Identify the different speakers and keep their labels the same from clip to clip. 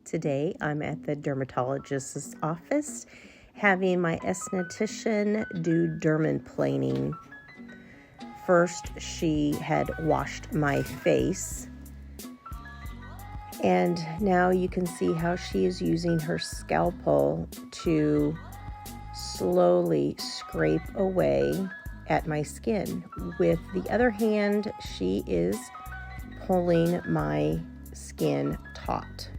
Speaker 1: Today I'm at the dermatologist's office having my esthetician do dermaplaning. First, she had washed my face, and now you can see how she is using her scalpel to slowly scrape away at my skin. With the other hand, she is pulling my skin taut.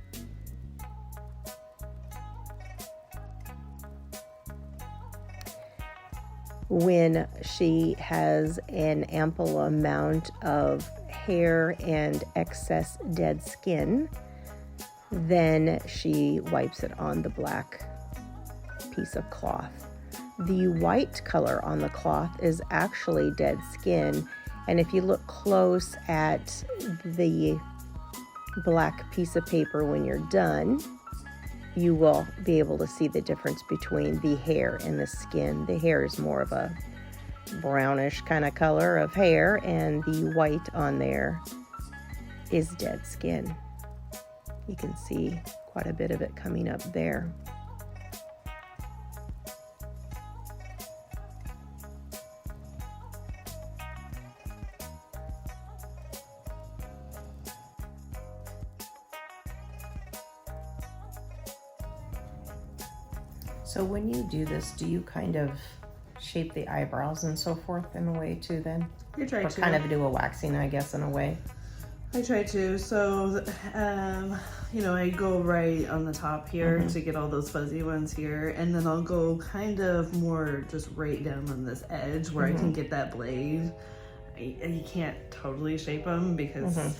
Speaker 1: When she has an ample amount of hair and excess dead skin, then she wipes it on the black piece of cloth. The white color on the cloth is actually dead skin, and if you look close at the black piece of paper when you're done, you will be able to see the difference between the hair and the skin. The hair is more of a brownish kind of color of hair, and the white on there is dead skin. You can see quite a bit of it coming up there. So when you do this, do you kind of shape the eyebrows and so forth in a way too then?
Speaker 2: You try to.
Speaker 1: Or kind of do a waxing, I guess, in a way.
Speaker 2: I try to. So, I go right on the top here to get all those fuzzy ones here. And then I'll go kind of more just right down on this edge where I can get that blade. You can't totally shape them because...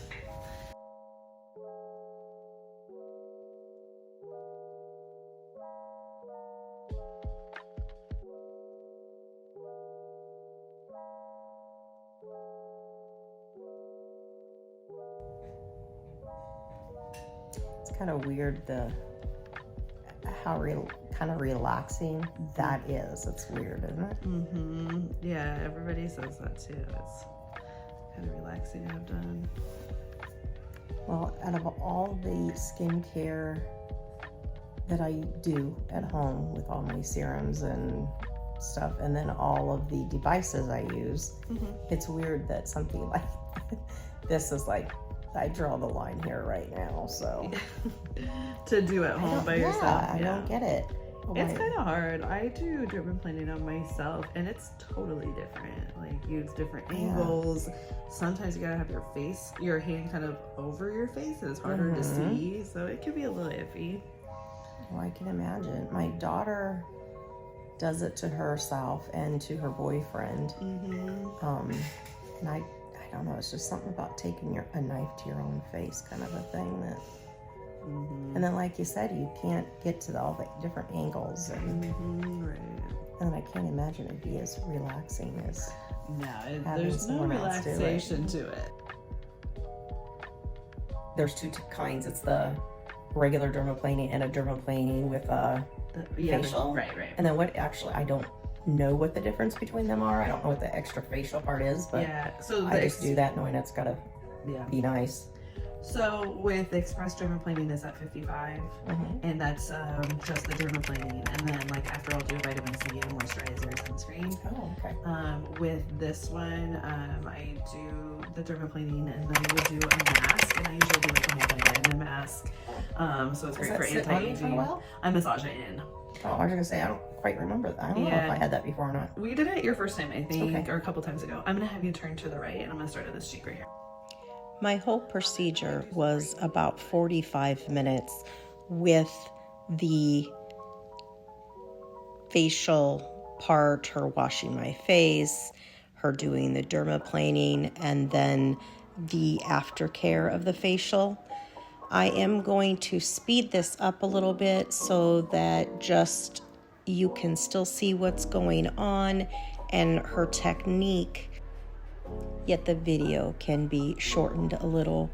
Speaker 1: It's kind of weird how kind of relaxing that is. It's weird, isn't it?
Speaker 2: Yeah, everybody says that too. It's kind of relaxing to have done.
Speaker 1: Well, out of all the skincare that I do at home with all my serums and stuff, and then all of the devices I use, it's weird that something like this is like, I draw the line here right now, so.
Speaker 2: To do at home by yourself.
Speaker 1: I don't get it.
Speaker 2: It's kind of hard. I do dermaplaning on myself, and it's totally different. Like, use different angles. Sometimes you gotta have your hand kind of over your face. It's harder to see, so it can be a little iffy.
Speaker 1: Well, I can imagine. My daughter does it to herself and to her boyfriend. And I don't know, it's just something about taking a knife to your own face kind of a thing that, and then like you said, you can't get to all the different angles, and, and I can't imagine it'd be as relaxing as
Speaker 2: there's no relaxation to it.
Speaker 1: There's two kinds. It's the regular dermaplaning and a dermaplaning with a facial.
Speaker 2: Right.
Speaker 1: And then I don't know what the difference between them are. I don't know what the extra facial part is, but so I just do that knowing it's gotta be nice.
Speaker 2: So with Express dermaplaning is at 55, and that's just the dermaplaning, and then like after I'll do vitamin C and moisturizer and sunscreen.
Speaker 1: Oh, okay.
Speaker 2: With this one, I do the dermaplaning, and then I would do a mask, and I usually do like a multi-vitamin mask. So it's great for anti-aging. I massage it in.
Speaker 1: Oh, I was gonna say, I don't quite remember that. I don't know if I had that before or not.
Speaker 2: We did it your first time, I think, or a couple times ago. I'm gonna have you turn to the right, and I'm gonna start at this cheek right here. My whole procedure was about 45 minutes with the facial part, her washing my face, her doing the dermaplaning, and then the aftercare of the facial. I am going to speed this up a little bit so that just you can still see what's going on and her technique, yet the video can be shortened a little.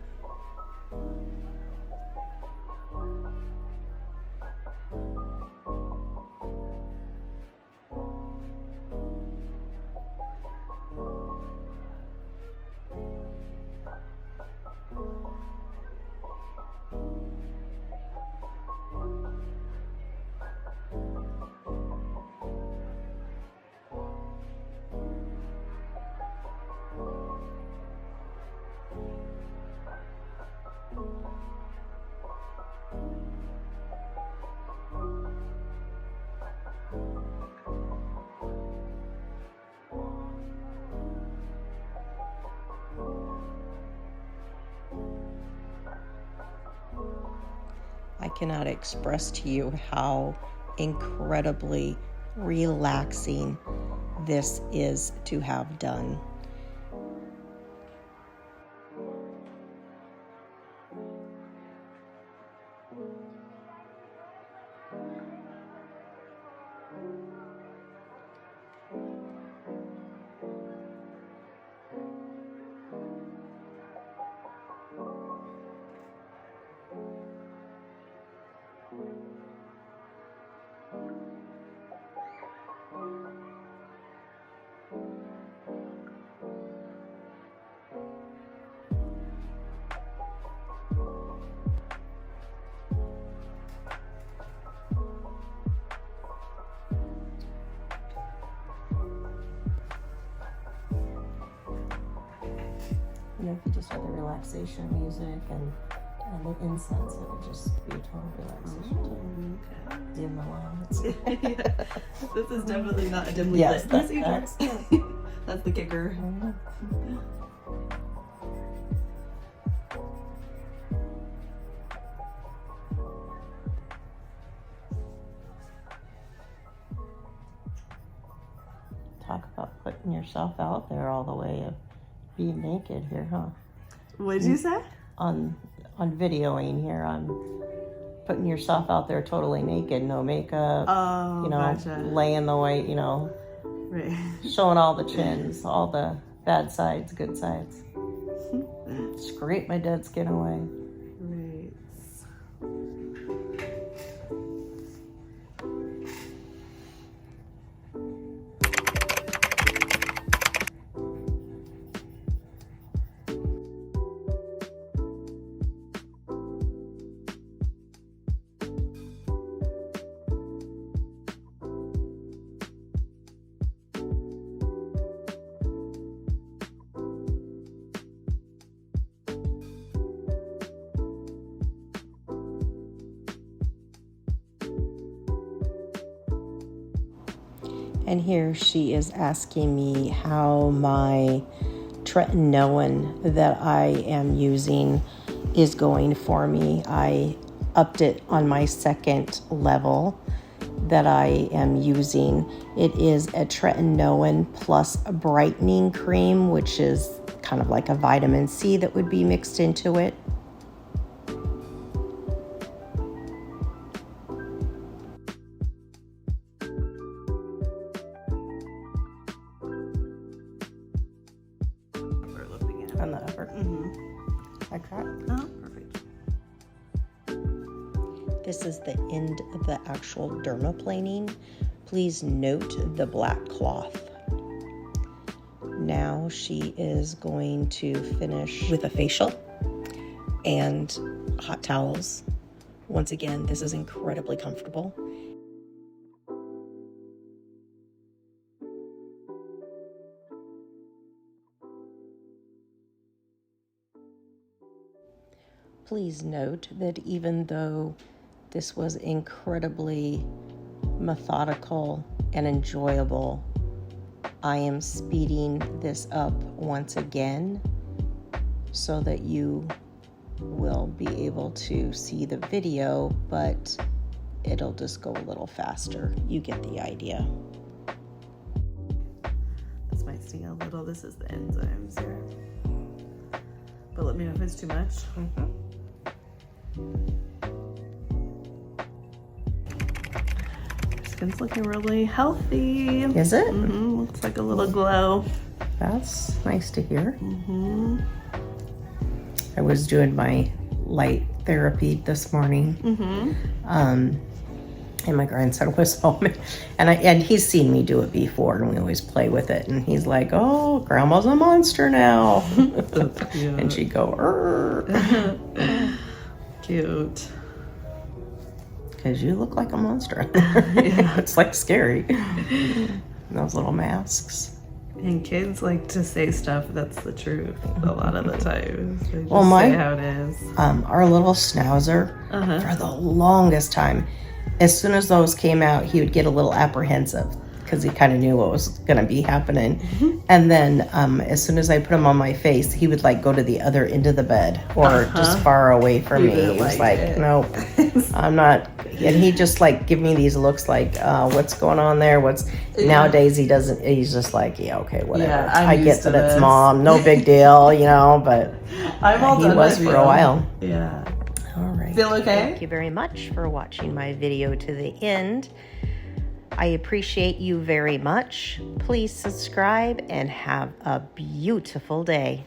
Speaker 2: I cannot express to you how incredibly relaxing this is to have done. You know, if you just had the relaxation music and the incense, it would just be a total relaxation.
Speaker 3: Okay.
Speaker 2: Dim the lights.
Speaker 3: This is definitely not a dimly
Speaker 2: Yes,
Speaker 3: lit
Speaker 2: that's
Speaker 3: procedure. That's the kicker.
Speaker 2: Talk about putting yourself out there all the way of being naked here, huh?
Speaker 3: What did you say?
Speaker 2: On videoing here, on putting yourself out there totally naked, no makeup,
Speaker 3: Oh,
Speaker 2: you know,
Speaker 3: gotcha.
Speaker 2: laying the way, you know,
Speaker 3: Right.
Speaker 2: showing all the chins, all the bad sides, good sides. Scrape my dead skin away.
Speaker 3: Right.
Speaker 2: And here she is asking me how my tretinoin that I am using is going for me. I upped it on my second level that I am using. It is a tretinoin plus a brightening cream, which is kind of like a vitamin C that would be mixed into it.
Speaker 3: We're looking at.
Speaker 2: On the upper. Like that.
Speaker 3: Oh, perfect.
Speaker 2: This is the end of the actual dermaplaning. Please note the black cloth. Now she is going to finish with a facial and hot towels. Once again, this is incredibly comfortable. Please note that even though this was incredibly methodical and enjoyable, I am speeding this up once again so that you will be able to see the video, but it'll just go a little faster. You get the idea.
Speaker 3: This might sting a little. This is the enzymes here. But let me know if it's too much. Skin's looking really healthy.
Speaker 2: Is it?
Speaker 3: Looks like a little glow.
Speaker 2: That's nice to hear. I was doing my light therapy this morning. And my grandson was home, and he's seen me do it before, and we always play with it. And he's like, "Oh, Grandma's a monster now," and she'd go, "Arr."
Speaker 3: Cute.
Speaker 2: Because you look like a monster. It's like scary. Those little masks.
Speaker 3: And kids like to say stuff that's the truth a lot of the time. They just
Speaker 2: Well,
Speaker 3: say how it is.
Speaker 2: Our little schnauzer, for the longest time, as soon as those came out, he would get a little apprehensive because he kind of knew what was going to be happening. And then as soon as I put him on my face, he would like go to the other end of the bed or just far away from me. He was like, nope, I'm not. And he just like give me these looks like, what's going on there? Nowadays he doesn't, he's just like, yeah, okay, whatever.
Speaker 3: Yeah,
Speaker 2: I get that it's mom, no big deal, you know, but he was for a while.
Speaker 3: Yeah.
Speaker 2: All right.
Speaker 3: Feel okay?
Speaker 2: Thank you very much for watching my video to the end. I appreciate you very much. Please subscribe and have a beautiful day.